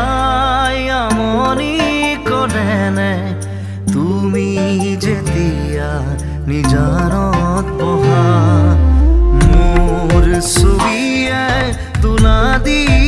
দেখাই আমনি কৰেনে তুমি যেতিয়া নিজানত বহা মোৰ ছবিয়ে তোলা দি